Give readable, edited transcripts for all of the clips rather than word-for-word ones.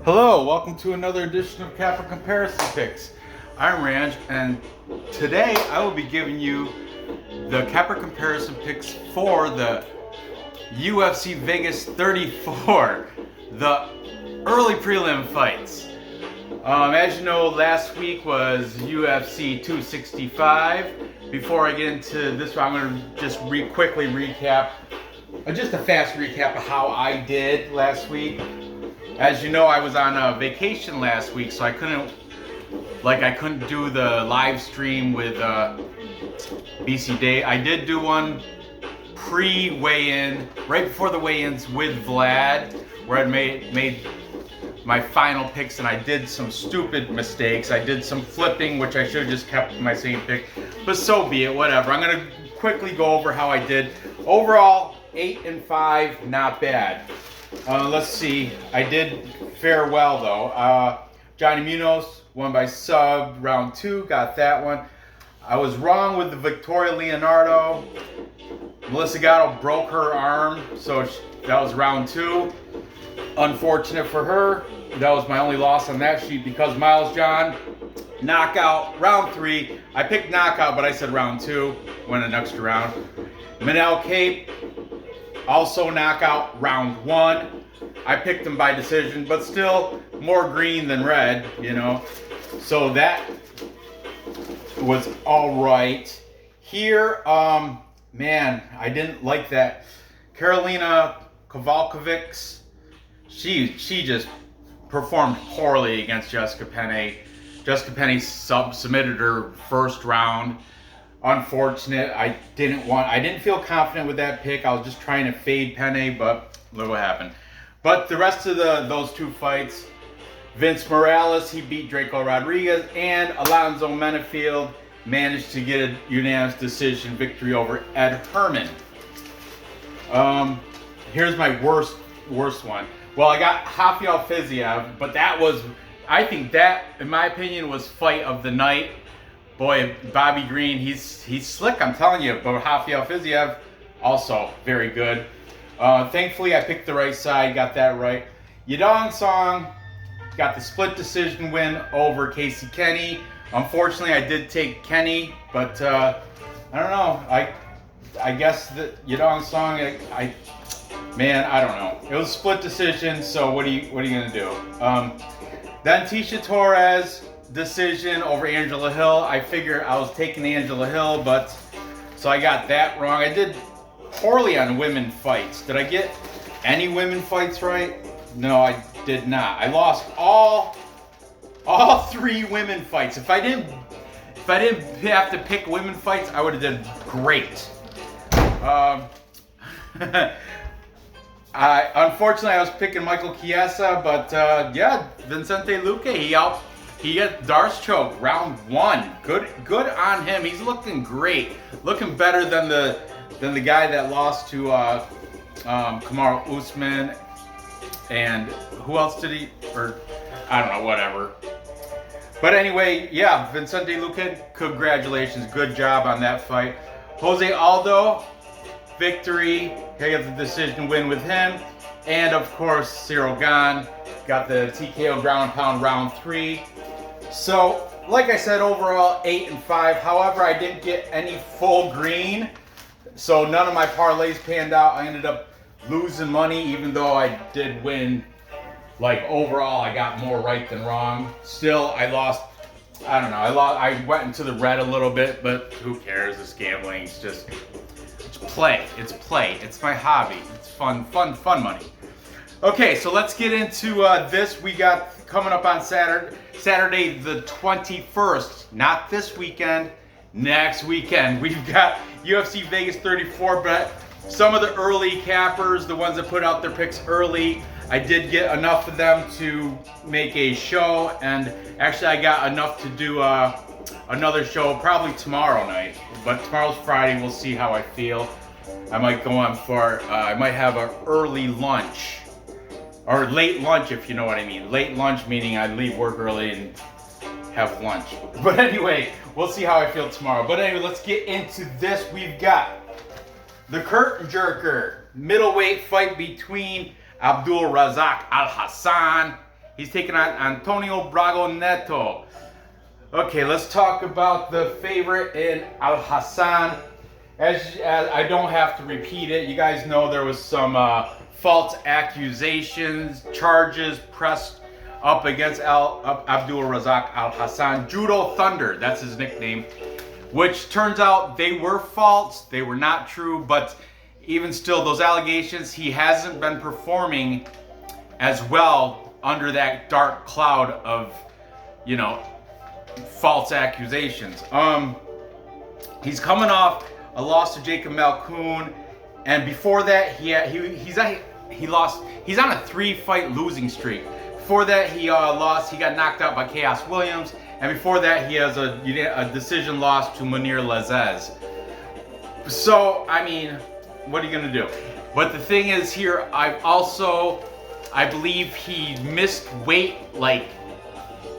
Hello, welcome to another edition of Kappa Comparison Picks. I'm Ranj, and today I will be giving you the Kappa Comparison Picks for the UFC Vegas 34, the early prelim fights. As you know, last week was UFC 265. Before I get into this one, I'm going to just quickly recap, just a fast recap of how I did last week. As you know, I was on a vacation last week, so I couldn't do the live stream with BC Day. I did do one pre-weigh-in, right before the weigh-ins with Vlad, where I made my final picks, and I did some stupid mistakes. I did some flipping, which I should have just kept my same pick, but so be it, whatever. I'm gonna quickly go over how I did. Overall, 8-5, not bad. Let's see, I did fare well though. Johnny Munoz won by sub, round 2, got that one. I was wrong with the Victoria Leonardo. Melissa Gatto broke her arm, so that was round 2. Unfortunate for her. That was my only loss on that sheet because Miles John, knockout, round 3. I picked knockout, but I said round 2, went an extra round. Manel Cape, also knockout, round 1. I picked him by decision, but still more green than red, you know. So that was all right. Here, man, I didn't like that. Karolina Kowalkiewicz, she just performed poorly against Jessica Penne. Jessica Penne submitted her first round. Unfortunate. I didn't feel confident with that pick. I was just trying to fade Penne, but look what happened. But the rest of those two fights, Vince Morales, he beat Draco Rodriguez, and Alonzo Menefield managed to get a unanimous decision victory over Ed Herman. Here's my worst one. Well, I got Rafael Fiziev, but I think that, in my opinion, was fight of the night. Boy, Bobby Green, he's slick, I'm telling you. But Rafael Fiziev, also very good. Thankfully, I picked the right side, got that right. Yadong Song got the split decision win over Casey Kenny. Unfortunately, I did take Kenny, but I don't know. I guess that Yadong Song, I don't know. It was a split decision, so what are you gonna do? Then Tisha Torres decision over Angela Hill. I figured I was taking Angela Hill, but so I got that wrong. I did poorly on women fights. Did I get any women fights right? No, I did not. I lost all 3 women fights. If I didn't have to pick women fights, I would have done great. Unfortunately, I was picking Michael Chiesa, but yeah, Vicente Luque, he got Darce choke, round 1. Good on him. He's looking great. Looking better than the guy that lost to Kamaru Usman. And who else did he? Or I don't know, whatever. But anyway, yeah, Vicente Luque, congratulations. Good job on that fight. Jose Aldo, victory. I got the decision win with him. And of course, Cyril Gane got the TKO ground and pound round 3. So, like I said, overall 8-5. However, I didn't get any full green, so none of my parlays panned out. I ended up losing money, even though I did win. Like overall, I got more right than wrong. Still, I lost. I don't know. I went into the red a little bit, but who cares? It's gambling. It's play. It's play. It's my hobby. It's fun money. Okay, so let's get into this. We got coming up on Saturday the 21st. Not this weekend, next weekend. We've got UFC Vegas 34, but some of the early cappers, the ones that put out their picks early, I did get enough of them to make a show, and actually I got enough to do another show probably tomorrow night. But tomorrow's Friday, we'll see how I feel. I might go on for, I might have an early lunch. Or late lunch, if you know what I mean. Late lunch meaning I leave work early and have lunch. But anyway, we'll see how I feel tomorrow. But anyway, let's get into this. We've got the curtain jerker middleweight fight between Abdul Razak Alhassan He's taking on Antonio Braga Neto. Okay, let's talk about the favorite in Alhassan. As I don't have to repeat it, you guys know there was some false accusations, charges pressed up against Abdul Razak Alhassan, Judo Thunder, that's his nickname, which turns out they were false, they were not true, but even still, those allegations, he hasn't been performing as well under that dark cloud of, you know, false accusations. He's coming off a loss to Jacob Malkoon, and before that, he's on a 3-fight losing streak. Before that, he got knocked out by Chaos Williams, and before that, he has a decision loss to Munir Lazez. So, I mean, what are you gonna do? But the thing is here, I believe he missed weight like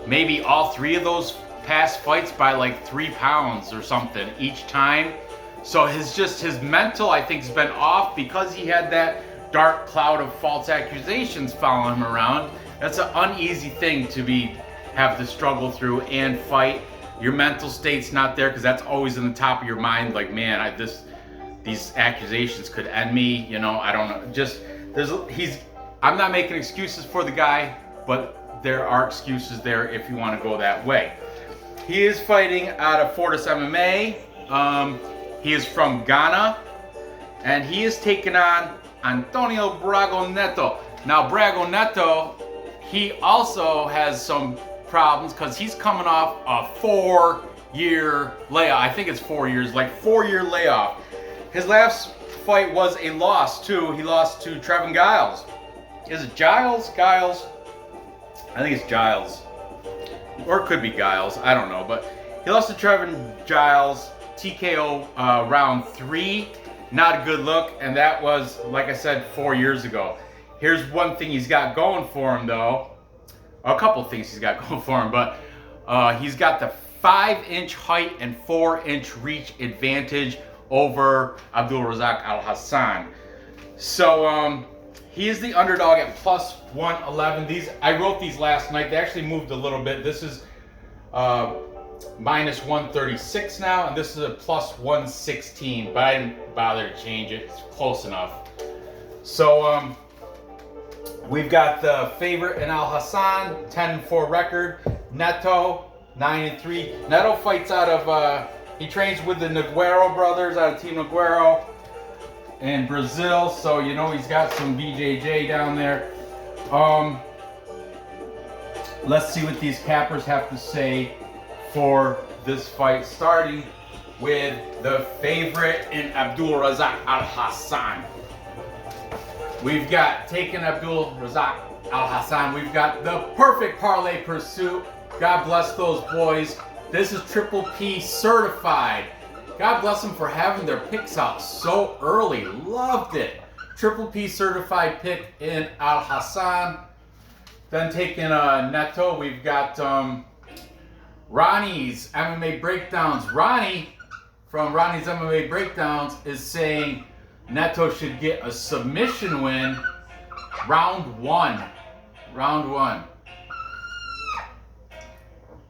maybe all 3 of those past fights by like 3 pounds or something each time. So his mental, I think, has been off because he had that dark cloud of false accusations following him around. That's an uneasy thing to have to struggle through and fight. Your mental state's not there because that's always in the top of your mind. Like, man, these accusations could end me. You know, I don't know. I'm not making excuses for the guy, but there are excuses there if you want to go that way. He is fighting out of Fortis MMA. He is from Ghana, and he is taking on Antonio Braga Neto. Now, Braga Neto, he also has some problems because he's coming off a 4-year layoff. I think it's 4 years, like 4-year layoff. His last fight was a loss too. He lost to Trevin Giles. Is it Giles? Giles? I think it's Giles. Or it could be Giles. I don't know. But he lost to Trevin Giles, TKO round 3. Not a good look. And that was, like I said, 4 years ago. Here's one thing he's got going for him, though. A couple things he's got going for him. But he's got the 5-inch height and 4-inch reach advantage over Abdul Razak Alhassan. So he is the underdog at plus 111. I wrote these last night. They actually moved a little bit. This is minus 136 now, and this is a plus 116, but I didn't bother to change it. It's close enough. So we've got the favorite in Alhassan, 10-4 record. Neto, 9-3. Neto fights out of he trains with the Nogueira brothers out of Team Nogueira in Brazil, so you know he's got some BJJ down there. Let's see what these cappers have to say for this fight, starting with the favorite in Abdul Razak Alhassan. We've got taken Abdul Razak Alhassan. We've got the perfect parlay pursuit. God bless those boys. This is Triple P certified. God bless them for having their picks out so early. Loved it. Triple P certified pick in Alhassan. Then taking Neto, we've got Ronnie's MMA Breakdowns. Ronnie from Ronnie's MMA Breakdowns is saying Neto should get a submission win round 1. Round 1.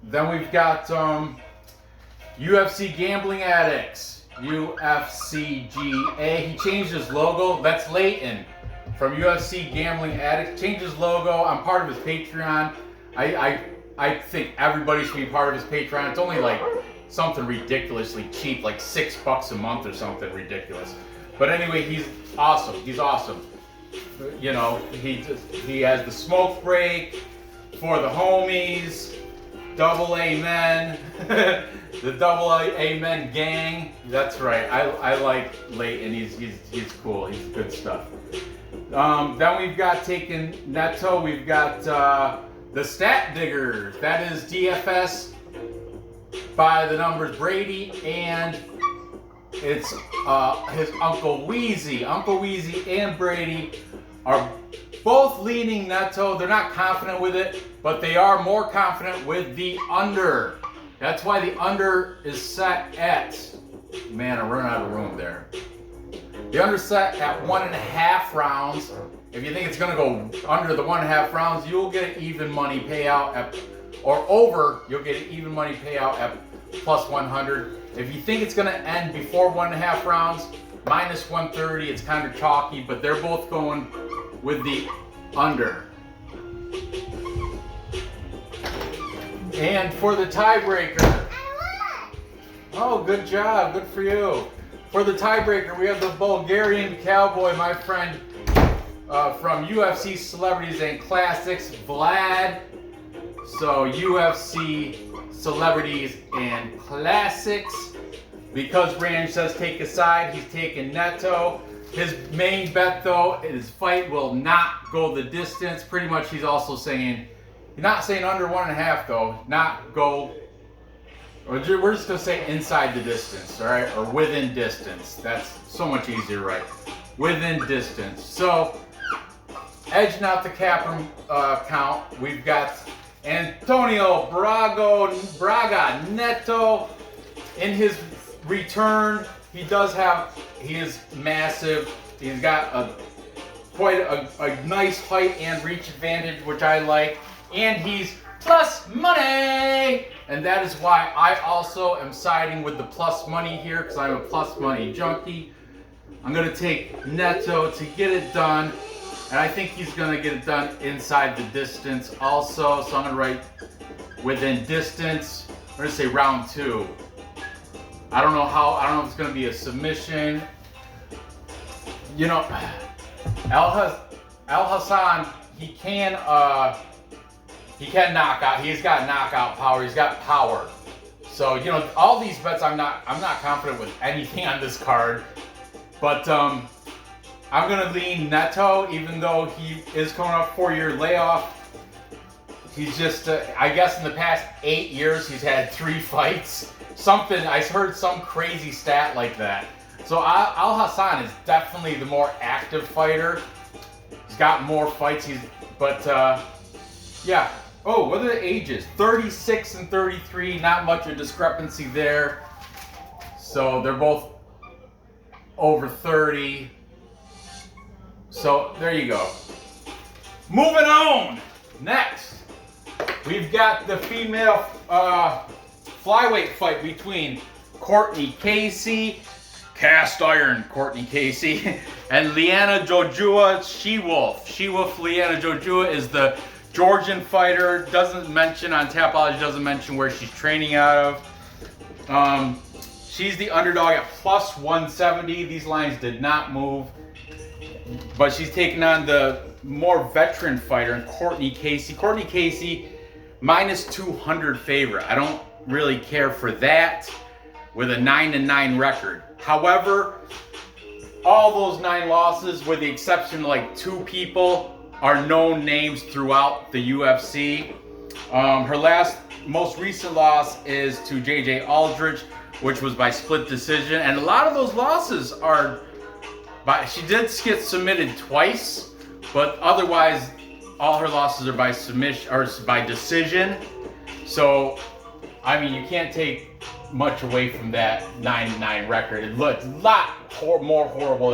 Then we've got UFC Gambling Addicts, UFCGA. He changed his logo. That's Leighton from UFC Gambling Addicts. Changed his logo. I'm part of his Patreon. I think everybody should be part of his Patreon. It's only like something ridiculously cheap, like $6 a month or something ridiculous. But anyway, he's awesome. He's awesome. You know, he has the smoke break for the homies. Double amen. The double amen gang. That's right. I like Leighton. He's cool. He's good stuff. Then we've got taken Neto. We've got the Stat Diggers. That is DFS by the numbers Brady, and it's his Uncle Wheezy. Uncle Wheezy and Brady are both leaning Neto. They're not confident with it, but they are more confident with the under. That's why the under is set at, man, I'm running out of room there. The under set at 1.5 rounds, If you think it's gonna go under the 1.5 rounds, you'll get an even money payout at, or over, you'll get an even money payout at plus 100. If you think it's gonna end before 1.5 rounds, minus 130, it's kind of chalky, but they're both going with the under. And for the tiebreaker, oh, good job, good for you. For the tiebreaker, we have the Bulgarian Cowboy, my friend, from UFC Celebrities and Classics, Vlad. So UFC Celebrities and Classics. Because Range says take a side, he's taking Neto. His main bet though, his fight will not go the distance. Pretty much he's also saying, he's not saying under 1.5 though, not go, or we're just gonna say inside the distance, all right? Or within distance. That's so much easier, right? Within distance. So, edging out the cap count, we've got Antonio Braga Neto. In his return, he is massive. He's got quite a nice height and reach advantage, which I like. And he's plus money! And that is why I also am siding with the plus money here, because I'm a plus money junkie. I'm going to take Neto to get it done. And I think he's going to get it done inside the distance also. So I'm going to write within distance. I'm going to say round 2. I don't know if it's going to be a submission. You know, Alhassan, he can knock out. He's got knockout power. He's got power. So, you know, all these bets, I'm not confident with anything on this card. But I'm gonna lean Neto, even though he is coming off 4-year layoff. He's just, I guess in the past 8 years, he's had 3 fights. Something, I heard some crazy stat like that. So Alhassan is definitely the more active fighter. He's got more fights, yeah. Oh, what are the ages? 36 and 33, not much of a discrepancy there. So they're both over 30. So there you go. Moving on. Next, we've got the female flyweight fight between Courtney Casey, cast iron Courtney Casey, and Liana Jojua, She-Wolf. She-Wolf Liana Jojua is the Georgian fighter. Doesn't mention on Tapology, doesn't mention where she's training out of. She's the underdog at plus 170. These lines did not move. But she's taking on the more veteran fighter, Courtney Casey. Courtney Casey, minus 200 favorite. I don't really care for that with a 9-9 record. However, all those 9 losses, with the exception of like 2 people, are known names throughout the UFC. Her most recent loss is to JJ Aldrich, which was by split decision. And a lot of those losses are she did get submitted twice, but otherwise all her losses are by submission or by decision. So, I mean, you can't take much away from that 9-9 record. It looks a lot more horrible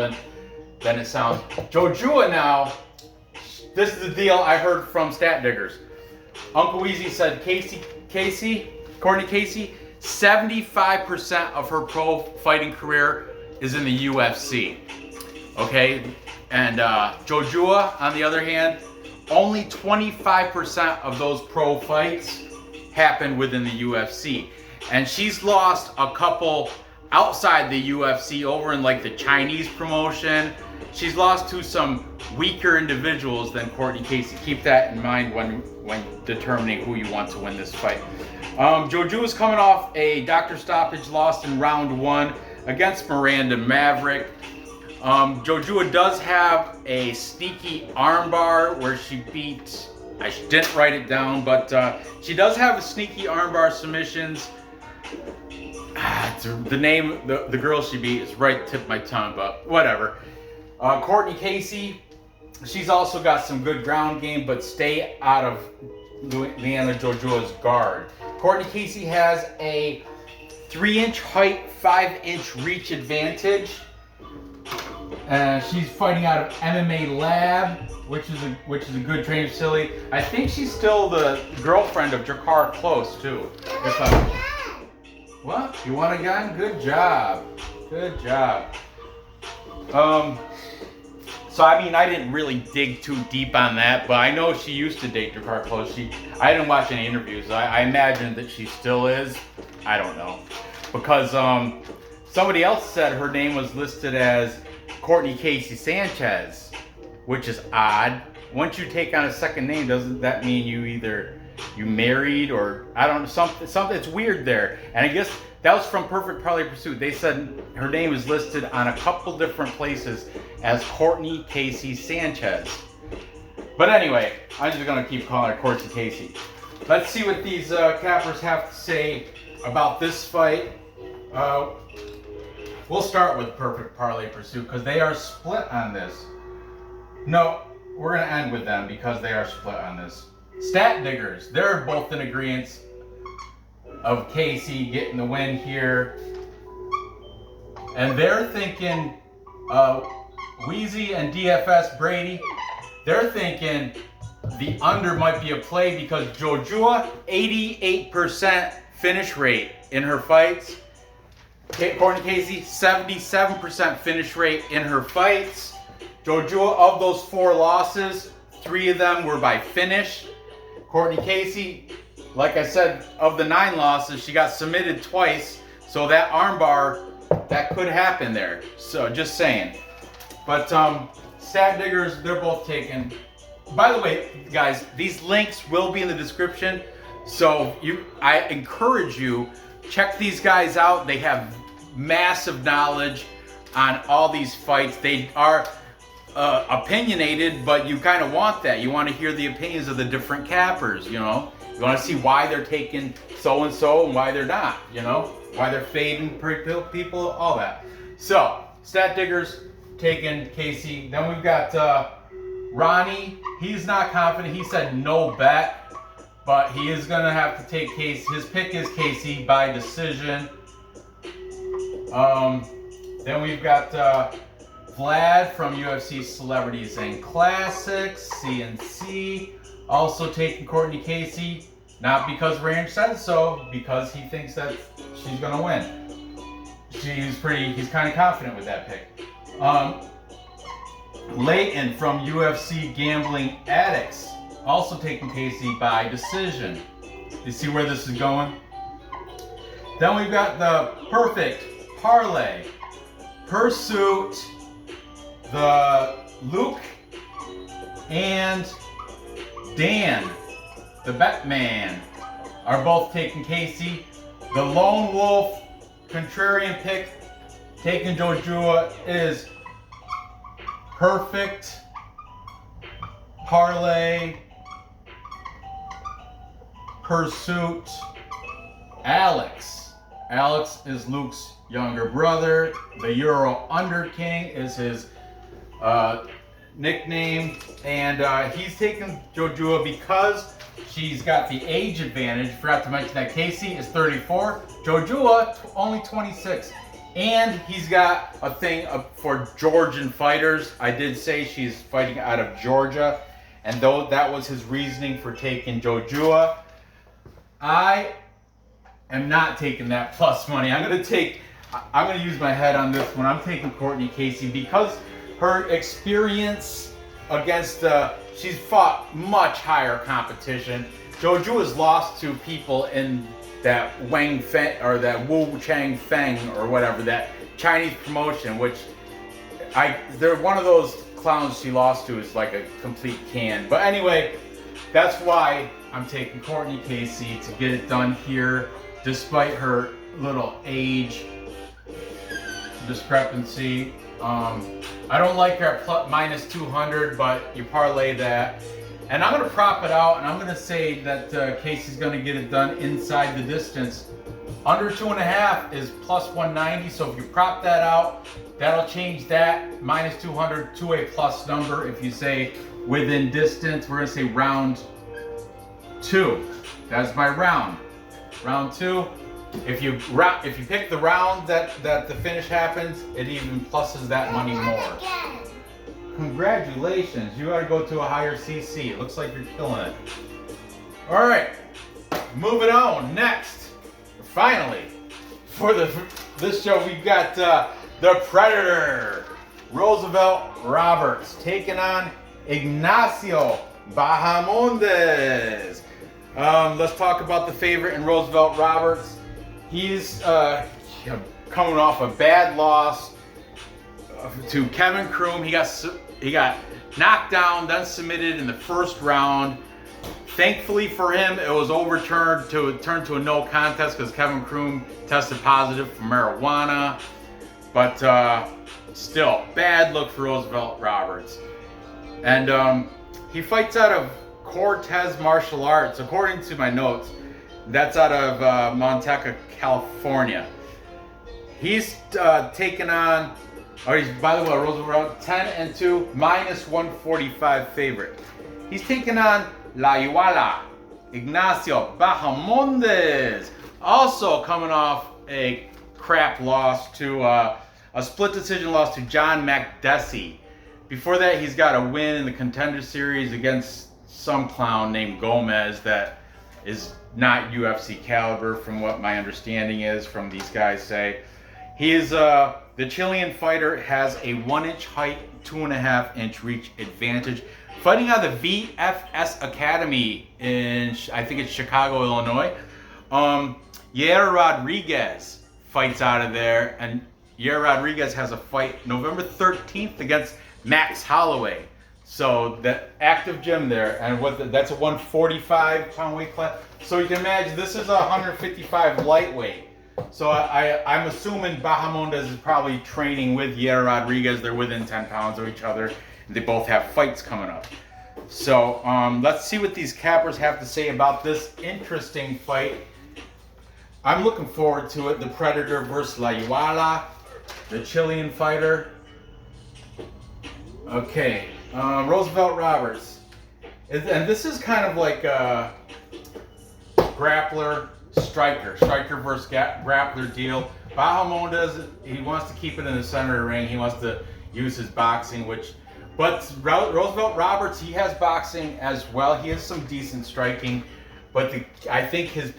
than it sounds. Jojua now, this is the deal I heard from Stat Diggers. Uncle Weezy said Courtney Casey, 75% of her pro fighting career is in the UFC. Okay, and Jojua, on the other hand, only 25% of those pro fights happen within the UFC. And she's lost a couple outside the UFC over in like the Chinese promotion. She's lost to some weaker individuals than Courtney Casey. Keep that in mind when determining who you want to win this fight. Jojua is coming off a doctor stoppage loss in round 1 against Miranda Maverick. Jojua does have a sneaky armbar where she beat, I didn't write it down, but she does have a sneaky armbar submissions. The name, the girl she beat is right tip of my tongue, but whatever. Courtney Casey, she's also got some good ground game, but stay out of Liana Jojua's guard. Courtney Casey has a 3-inch height, 5-inch reach advantage. She's fighting out of MMA Lab, which is a good training facility. I think she's still the girlfriend of Jakar Close too. What? You want a gun? Good job. Good job. So I mean, I didn't really dig too deep on that, but I know she used to date Jakar Close. I didn't watch any interviews. I imagine that she still is. I don't know, because somebody else said her name was listed as Courtney Casey Sanchez, which is odd. Once you take on a second name, doesn't that mean you married, or I don't know, something? It's weird there. And I guess that was from Perfect Parlay Pursuit. They said her name is listed on a couple different places as Courtney Casey Sanchez. But anyway, I'm just gonna keep calling her Courtney Casey. Let's see what these cappers have to say about this fight. We'll start with Perfect Parlay Pursuit because they are split on this. No, we're gonna end with them because they are split on this. Stat Diggers, they're both in agreement of Casey getting the win here. And they're thinking, Wheezy and DFS Brady, they're thinking the under might be a play because Jojua, 88% finish rate in her fights. Courtney Casey, 77% finish rate in her fights. Jojua, of those 4 losses, 3 of them were by finish. Courtney Casey, like I said, of the 9 losses, she got submitted twice. So that armbar, that could happen there. So just saying. But Stat Diggers, they're both taken. By the way, guys, these links will be in the description. So I encourage you, check these guys out. They have massive knowledge on all these fights. They are opinionated, but you kind of want that. You want to hear the opinions of the different cappers, you know. You want to see why they're taking so-and-so and why they're not, you know. Why they're fading people, all that. So, Stat Diggers taking Casey. Then we've got Ronnie. He's not confident. He said no bet, but he is going to have to take Casey. His pick is Casey by decision. Then we've got Vlad from UFC Celebrities and Classics, CNC, also taking Courtney Casey, not because Ranch said so, because he thinks that she's gonna win. He's kind of confident with that pick. Leighton from UFC Gambling Addicts, also taking Casey by decision. You see where this is going? Then we've got the Perfect Parlay Pursuit. The Luke and Dan, the Batman, are both taking Casey. The Lone Wolf contrarian pick taking Jojua is Perfect Parlay Pursuit Alex. Alex is Luke's younger brother. The Euro Under King is his nickname, and he's taken Jojua because she's got the age advantage. Forgot to mention that Casey is 34, Jojua only 26, and he's got a thing for Georgian fighters. I did say she's fighting out of Georgia, and though that was his reasoning for taking Jojua, I am not taking that plus money. I'm gonna use my head on this one. I'm taking Courtney Casey because her experience against, she's fought much higher competition. Jojua's lost to people in that Wang Feng, or that Wu Chang Feng, or whatever, that Chinese promotion, which they're one of those clowns she lost to is like a complete can. But anyway, that's why I'm taking Courtney Casey to get it done here, despite her little age discrepancy. I don't like her at minus 200, but you parlay that. And I'm going to prop it out, and I'm going to say that Casey's going to get it done inside the distance. Under 2.5 is plus 190, so if you prop that out, that'll change that minus 200 to a plus number. If you say within distance, we're going to say round 2. That's my round. Round 2. if you pick the round that the finish happens, it even pluses that money more. Congratulations, you gotta go to a higher CC. It looks like you're killing it. All right, moving on. Next, finally, for this show, we've got the Predator, Roosevelt Roberts, taking on Ignacio Bahamondes. Let's talk about the favorite in Roosevelt Roberts. He's coming off a bad loss to Kevin Croom. He got knocked down, then submitted in the first round. Thankfully for him, it was overturned to turn to a no contest because Kevin Croom tested positive for marijuana. But still, bad look for Roosevelt Roberts. And he fights out of Cortez Martial Arts, according to my notes. That's out of Monteca, California. He's taken on, by the way, Roosevelt 10-2, minus 145 favorite. He's taken on La Ignacio Bahamondes, also coming off a crap loss to a split decision loss to John Makdessi. Before that, he's got a win in the Contender Series against some clown named Gomez that is not UFC caliber, from what my understanding is from these guys say. He is the Chilean fighter, has a 1-inch height, 2.5-inch reach advantage. Fighting out of the VFS Academy in, I think it's Chicago, Illinois. Yair Rodriguez fights out of there, and Yair Rodriguez has a fight November 13th against Max Holloway. So the active gym there, and that's a 145-pound weight class. So you can imagine this is a 155 lightweight. So I'm assuming Bahamondes is probably training with Yair Rodriguez. They're within 10 pounds of each other. They both have fights coming up. So let's see what these cappers have to say about this interesting fight. I'm looking forward to it. The Predator versus La the Chilean fighter. Okay, Roosevelt Roberts. And this is kind of like a grappler, striker versus grappler deal. Bahamondes, he wants to keep it in the center of the ring. He wants to use his boxing, but Roosevelt Roberts, he has boxing as well. He has some decent striking, but I think his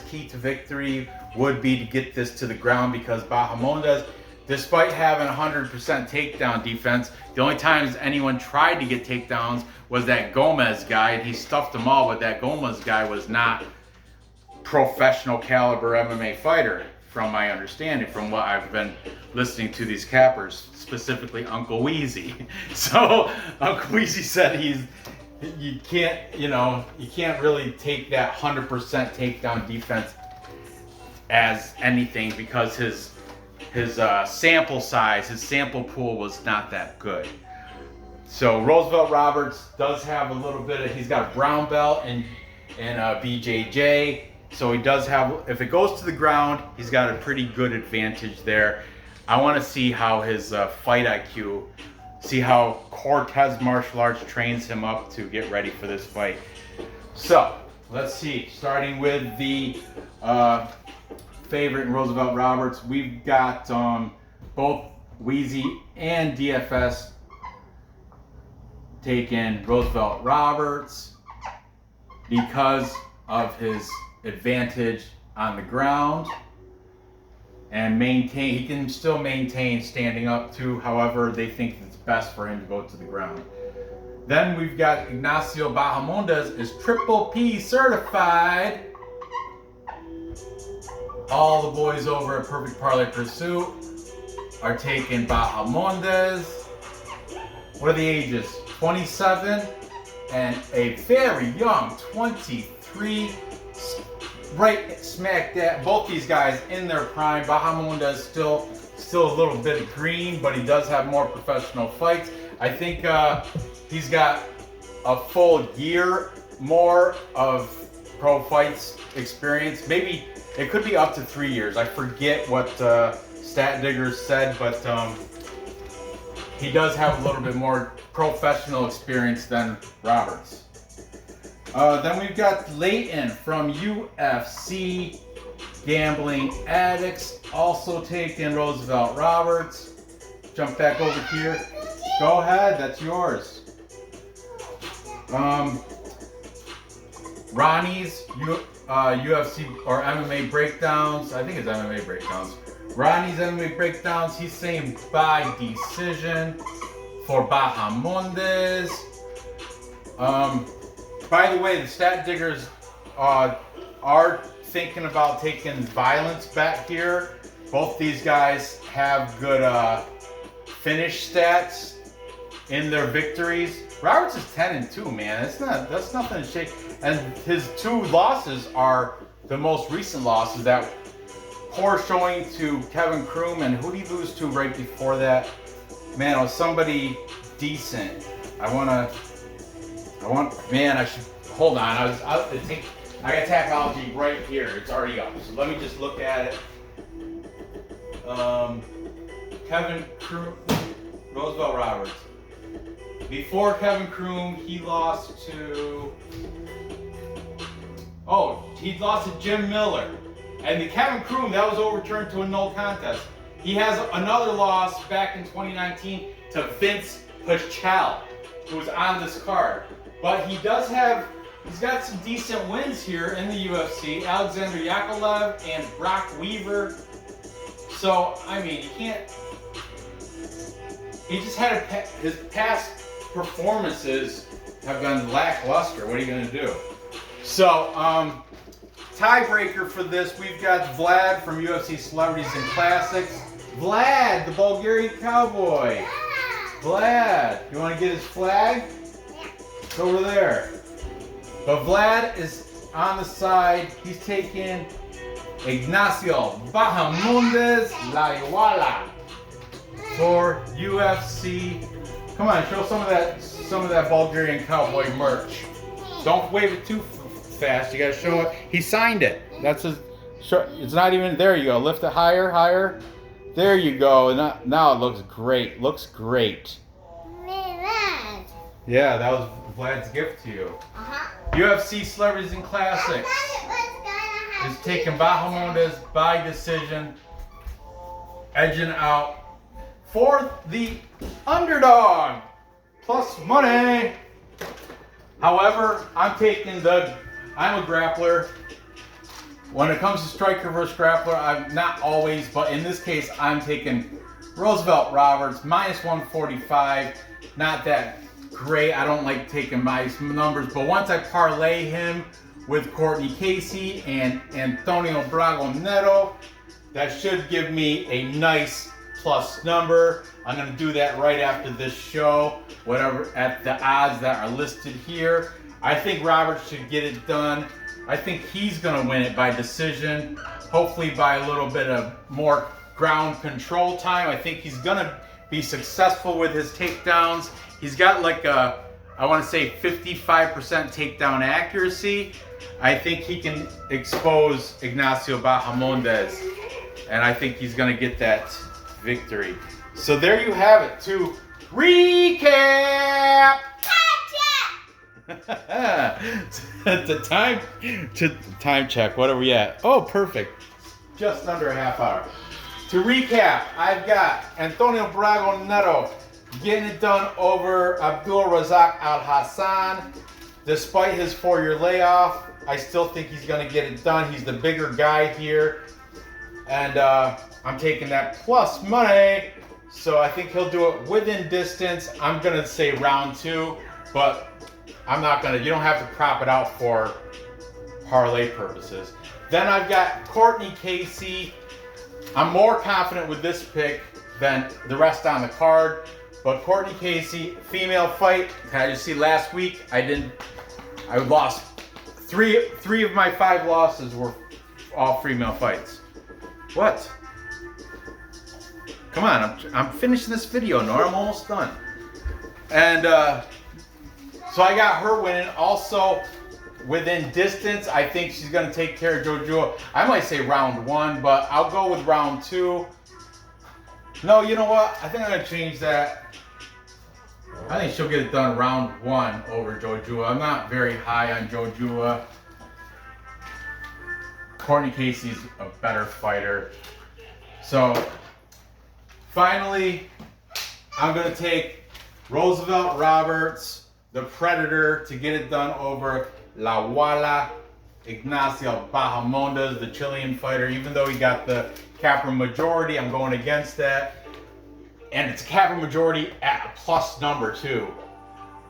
key to victory would be to get this to the ground, because Bahamondes, despite having 100% takedown defense, the only times anyone tried to get takedowns was that Gomez guy, and he stuffed them all, but that Gomez guy was not professional caliber MMA fighter, from my understanding, from what I've been listening to these cappers, specifically Uncle Wheezy. So Uncle Wheezy said you can't really take that 100% takedown defense as anything, because his sample size, his sample pool was not that good. So Roosevelt Roberts does have a little bit of, he's got a brown belt and BJJ. So he does have, if it goes to the ground, he's got a pretty good advantage there. I want to see how his fight IQ, see how Cortez Martial Arts trains him up to get ready for this fight. So let's see, starting with the favorite in Roosevelt Roberts, we've got both Wheezy and DFS taking Roosevelt Roberts because of his advantage on the ground, and he can still maintain standing up too. However, they think it's best for him to go to the ground. Then we've got Ignacio Bahamondes is Triple P certified. All the boys over at Perfect Parlay Pursuit are taking Bahamondes. What are the ages? 27 and a very young 23. Right smack dab, both these guys in their prime. Bahamondes still a little bit green, but he does have more professional fights. I think he's got a full year more of pro fights experience. Maybe it could be up to 3 years. I forget what Stat Diggers said, but he does have a little bit more professional experience than Roberts. Then we've got Leighton from UFC Gambling Addicts also taking Roosevelt Roberts. Jump back over here. Go ahead, that's yours. Ronnie's UFC or MMA breakdowns. I think it's MMA breakdowns. Ronnie's MMA breakdowns. He's saying by decision for Bahamondes. By the way, the stat diggers are thinking about taking violence back here. Both these guys have good finish stats in their victories. Roberts is 10-2, man. That's nothing to shake. And his 2 losses are the most recent losses. That poor showing to Kevin Kroom, and who did he lose to right before that? Man, it was somebody decent. Man, I should hold on. I got Tapology right here. It's already up. So let me just look at it. Kevin Kroom, Roosevelt Roberts. Before Kevin Kroom, he lost to Jim Miller. And the Kevin Kroom, that was overturned to a no contest. He has another loss back in 2019 to Vince Pichel, who was on this card. But he's got some decent wins here in the UFC. Alexander Yakovlev and Brock Weaver. So, I mean, he just had his past performances have been lackluster. What are you going to do? So, tiebreaker for this, we've got Vlad from UFC Celebrities and Classics. Vlad, the Bulgarian Cowboy. Vlad, you want to get his flag? It's over there. But Vlad is on the side. He's taking Ignacio Bahamondes La Iguala for UFC. Come on, show some of that Bulgarian Cowboy merch. Don't wave it too fast. You gotta show it. He signed it. That's his. It's not even there. You go. Lift it higher, higher. There you go. And now it looks great. Looks great. Yeah, that was Vlad's gift to you. UFC Celebrities and Classics is taking Bahamondes by decision, edging out for the underdog. Plus money. However, I'm a grappler. When it comes to striker versus grappler, I'm not always, but in this case, I'm taking Roosevelt Roberts, minus 145. Not that great. I don't like taking my numbers, but once I parlay him with Courtney Casey and Antonio Braga Neto, that should give me a nice plus number. I'm going to do that right after this show, whatever at the odds that are listed here. I think Roberts should get it done. I think he's going to win it by decision, hopefully by a little bit of more ground control time. I think he's going to be successful with his takedowns. He's got like I want to say 55% takedown accuracy. I think he can expose Ignacio Bahamondes, and I think he's going to get that victory. So there you have it. To recap. The time check. What are we at? Oh, perfect. Just under a half hour. To recap, I've got Antonio Braga Neto getting it done over Abdul Razak Alhassan. Despite his 4-year layoff, I still think he's going to get it done. He's the bigger guy here. And I'm taking that plus money. So I think he'll do it within distance. I'm going to say round 2, but I'm not going to. You don't have to prop it out for parlay purposes. Then I've got Courtney Casey. I'm more confident with this pick than the rest on the card. But Courtney Casey, female fight. As you see last week, I lost three of my 5 losses were all female fights. What? Come on, I'm finishing this video, Nora. I'm almost done. And so I got her winning. Also, within distance, I think she's going to take care of Jojua. I might say round 1, but I'll go with round 2. No, you know what? I think I'm going to change that. I think she'll get it done round 1 over Jojua. I'm not very high on Jojua. Courtney Casey's a better fighter. So finally, I'm gonna take Roosevelt Roberts, the Predator, to get it done over La Walla Ignacio Bahamondes, the Chilean fighter. Even though he got the Capra majority, I'm going against that. And it's a Capra majority at a plus number too.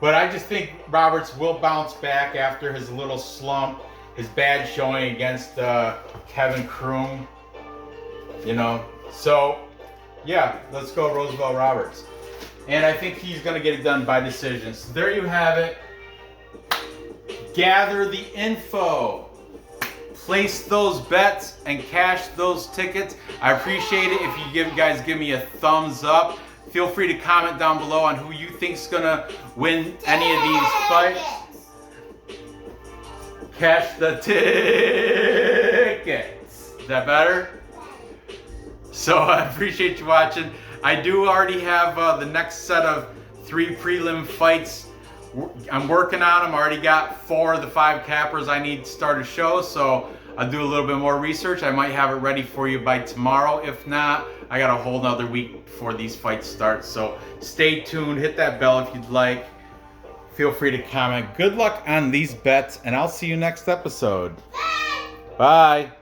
But I just think Roberts will bounce back after his little slump, his bad showing against Kevin Kroom. You know, so yeah, let's go Roosevelt Roberts. And I think he's going to get it done by decision. So there you have it. Gather the info. Place those bets and cash those tickets. I appreciate it if you guys give me a thumbs up. Feel free to comment down below on who you think's going to win any of these fights. Cash the tickets. Is that better? So I appreciate you watching. I do already have the next set of 3 prelim fights. I'm working on them. I already got 4 of the 5 cappers I need to start a show, so I'll do a little bit more research. I might have it ready for you by tomorrow. If not, I got a whole nother week before these fights start. So stay tuned. Hit that bell if you'd like. Feel free to comment. Good luck on these bets, and I'll see you next episode. Bye.